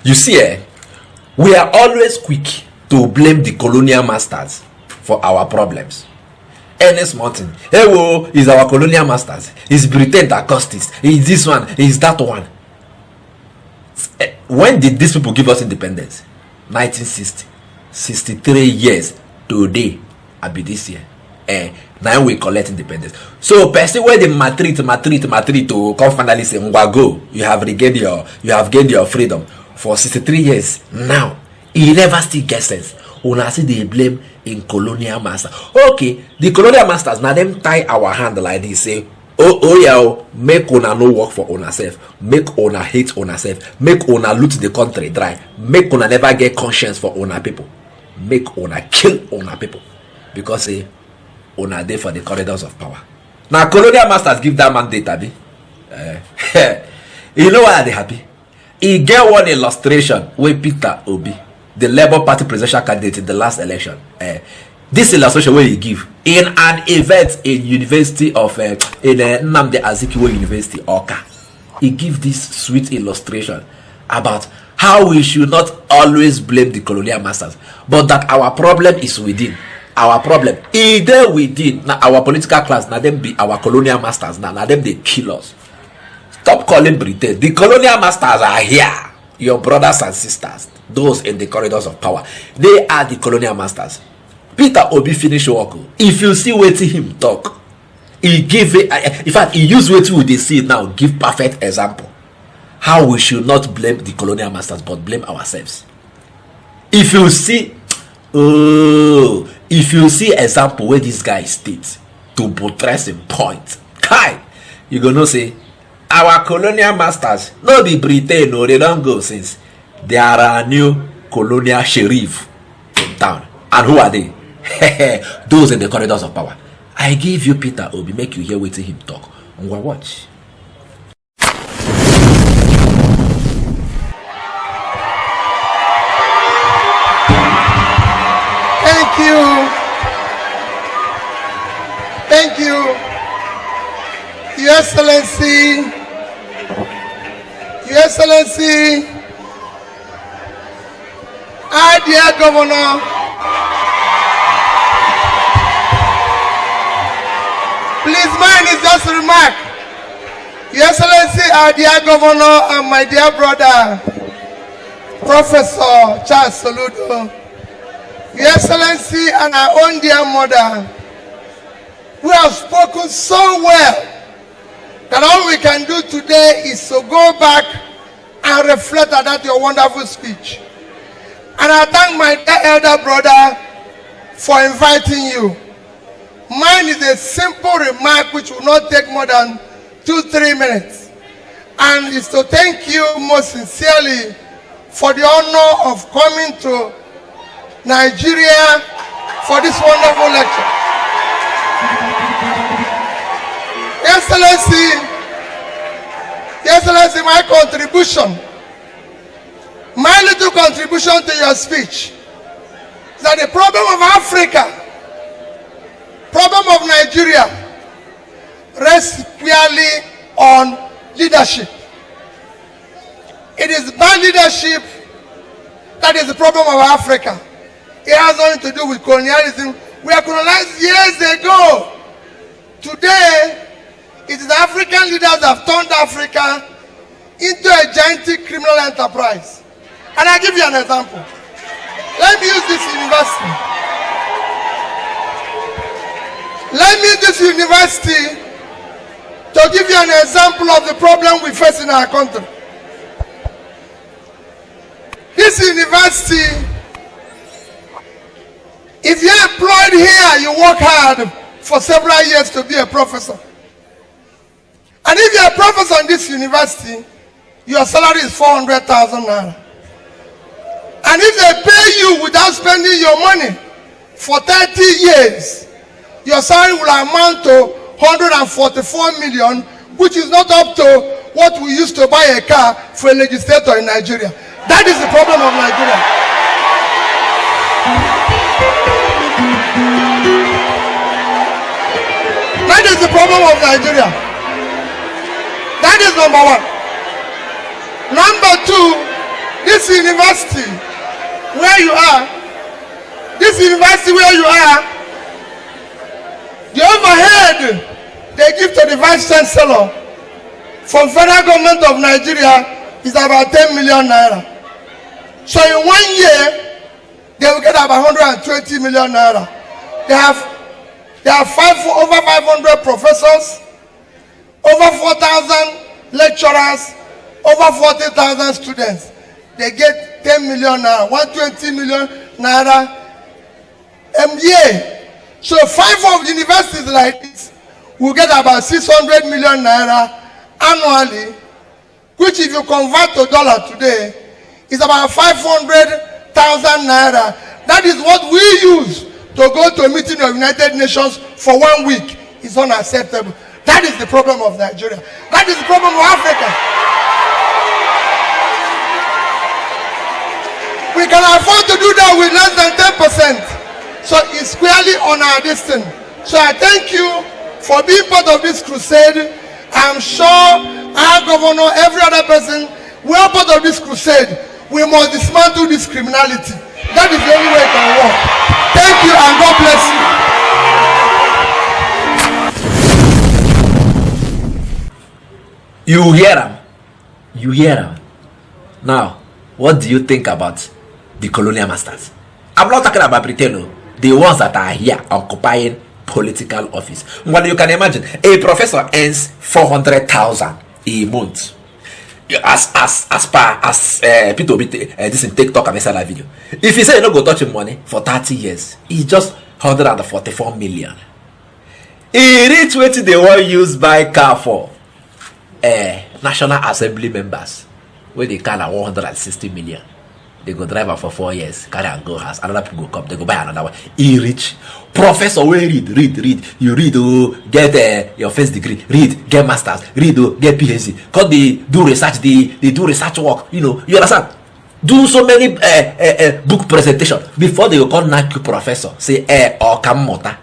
You see, we are always quick to blame the colonial masters for our problems. Any small thing, hey, whoa, is our colonial masters, is Britain that caused this, is this one, is that one. When did these people give us independence? 1960. 63 years today. I be this year. Now we collect independence. So person where they matrit to come finally say, go, you have gained your freedom for 63 years. Now he never still gets sense. Una see they blame in colonial master. Okay, the colonial masters now them tie our hand like this, say, oh yeah, make una no work for una self, make una hate una self, make una loot the country dry, make una never get conscience for una people, make una kill una people, because una there for the corridors of power. Now colonial masters give that mandate, abi. You know why are they happy? He get one illustration with Peter Obi, the Labour Party presidential candidate in the last election. This illustration where he give in an event in University of in Nnamdi Azikiwe University, Oka. He give this sweet illustration about how we should not always blame the colonial masters, but that our problem is within. Our problem either within. Now our political class, now them be our colonial masters. Now them they kill us. Stop calling Britain. The colonial masters are here. Your brothers and sisters, those in the corridors of power, they are the colonial masters. Peter Obi finish work. If you see waiting him talk, he give it. In fact, he use waiting with the see now. Give perfect example how we should not blame the colonial masters, but blame ourselves. If you see, if you see example where this guy states to buttress a point, you gonna say our colonial masters no be Britain, no, they don't go since there are new colonial sheriff in town. And who are they? Those in the corridors of power. I give you Peter Obi, make you hear waiting him talk. Watch. Thank you. Thank you, Your Excellency. Your Excellency, our dear Governor, please, mine is just a remark. Your Excellency, our dear Governor, and my dear brother, Professor Charles Soludo, Your Excellency, and our own dear mother, we have spoken so well that all we can do today is to go back and reflect on that your wonderful speech. And I thank my elder brother for inviting you. Mine is a simple remark which will not take more than 2-3 minutes. And it's to thank you most sincerely for the honor of coming to Nigeria for this wonderful lecture. Your Excellency, my contribution, my little contribution to your speech is that the problem of Africa, problem of Nigeria, rests purely on leadership. It is bad leadership that is the problem of Africa. It has nothing to do with colonialism. We were colonized years ago. Today, it is African leaders that have turned Africa into a gigantic criminal enterprise. And I'll give you an example. Let me use this university. Let me use this university to give you an example of the problem we face in our country. This university, if you're employed here, you work hard for several years to be a professor. And if you're a professor in this university, your salary is 400,000 naira. And if they pay you without spending your money for 30 years, your salary will amount to 144 million, which is not up to what we used to buy a car for a legislator in Nigeria. That is the problem of Nigeria. That is the problem of Nigeria. That is number one. Number two, this university where you are, the overhead they give to the vice chancellor from federal government of Nigeria is about 10 million naira. So in 1 year, they will get about 120 million naira. They have over 500 professors, over 4,000 lecturers, over 40,000 students. They get 10 million naira, 120 million naira a year. So 5 of the universities like this will get about 600 million naira annually, which if you convert to dollar today, is about 500,000 naira. That is what we use to go to a meeting of United Nations for 1 week. It's unacceptable. That is the problem of Nigeria. That is the problem of Africa. We can afford to do that with less than 10%. So it's squarely on our destiny. So I thank you for being part of this crusade. I'm sure our governor, every other person, we are part of this crusade. We must dismantle this criminality. That is the only way it can work. Thank you and God bless you. You hear them. You hear them. Now, what do you think about the colonial masters? I'm not talking about Britain, the ones that are here occupying political office. Well, you can imagine a professor earns 400,000 a month. As people this in TikTok and inside that video. If you say you don't go touch him money for 30 years, it's just 144 million. He reach what they want use buy car for National Assembly members where they call 160 million. They go drive her for 4 years, carry and go house. Another people go come, they go buy another one. He rich. Professor, we read. You read, get your first degree. Read, get masters. Read, get PhD. Cause they do research, they do research work. You know, you understand? Do so many book presentation before they will call knock you professor. Say or come mota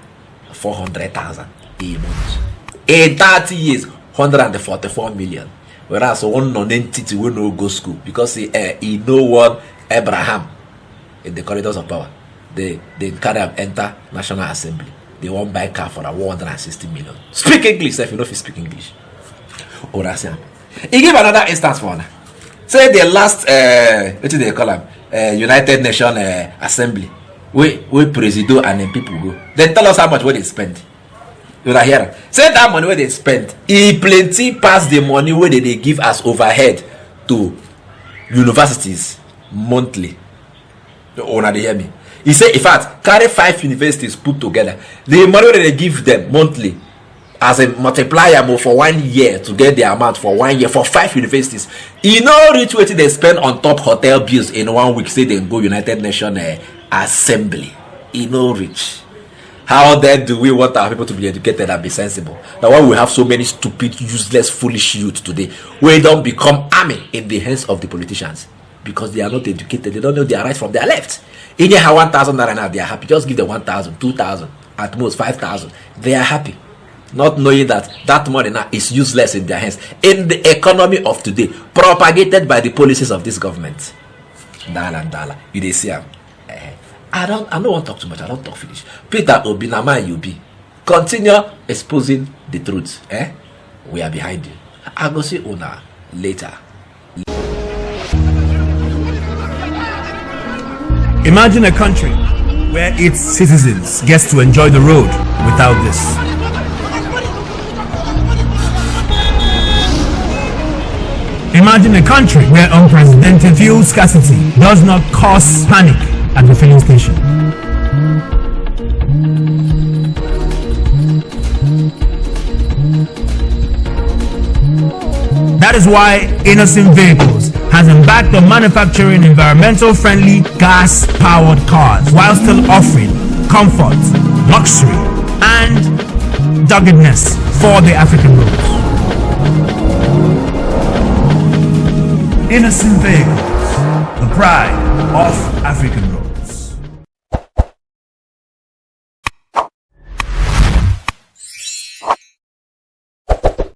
400,000 a month. In 30 years, 144 million. Whereas one non-entity will no go school because he know what Abraham in the corridors of power. They carry him enter National Assembly. They won't buy car for 160 million. Speak English, if you know if you speak English. Or that's him. He give another instance for now. Say the last what do they call him? United Nations Assembly. We presido and then people go. Then tell us how much what they spend. You are here. Say that money where they spend, he plenty pass the money where they give as overhead to universities monthly. Oh, now they hear me. He said, in fact, carry 5 universities put together. The money where they give them monthly as a multiplier for 1 year to get the amount for 1 year for 5 universities. He no reach what they spend on top hotel bills in 1 week. Say they go United Nations Assembly. He no reach. How then do we want our people to be educated and be sensible? Now why we have so many stupid, useless, foolish youth today, we don't become army in the hands of the politicians because they are not educated. They don't know their right from their left. In here 1,000 naira now, they are happy. Just give them 1,000, 2,000, at most 5,000. They are happy, not knowing that that money now is useless in their hands. In the economy of today, propagated by the policies of this government. Dollar. You they see. I don't want to talk too much. I don't talk finish. Peter Obi, Nama Yubi. Continue exposing the truth. We are behind you. I go see Una later. Imagine a country where its citizens get to enjoy the road without this. Imagine a country where unprecedented fuel scarcity does not cause panic at the filling station. That is why Innocent Vehicles has embarked on manufacturing environmental friendly gas powered cars while still offering comfort, luxury and doggedness for the African roads. Innocent Vehicles, the pride of African roads.